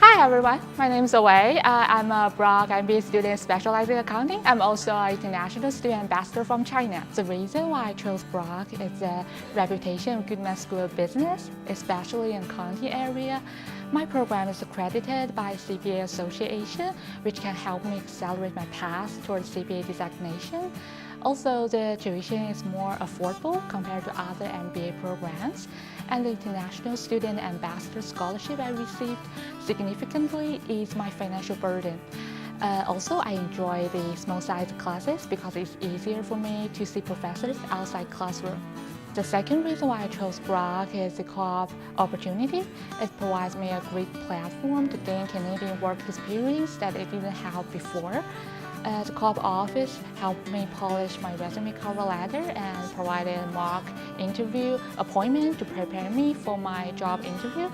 Hi everyone, my name is Away. I'm a Brock MBA student specializing in accounting. I'm also an international student ambassador from China. The reason why I chose Brock is the reputation of Goodman School of Business, especially in accounting area. My program is accredited by CPA Association, which can help me accelerate my path towards CPA designation. Also, the tuition is more affordable compared to other MBA programs, and the International Student Ambassador Scholarship I received significantly eased my financial burden. Also, I enjoy the small-sized classes because it's easier for me to see professors outside classroom. The second reason why I chose Brock is the co-op opportunity. It provides me a great platform to gain Canadian work experience that I didn't have before. The co-op office helped me polish my resume cover letter and provided a mock interview appointment to prepare me for my job interview.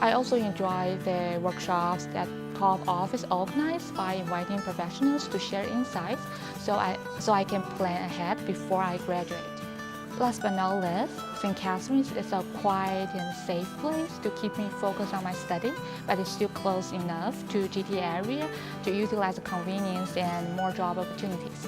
I also enjoy the workshops that co-op office organizes by inviting professionals to share insights so I can plan ahead before I graduate. Last but not least, St. Catharines is a quiet and safe place to keep me focused on my study, but it's still close enough to GTA area to utilize the convenience and more job opportunities.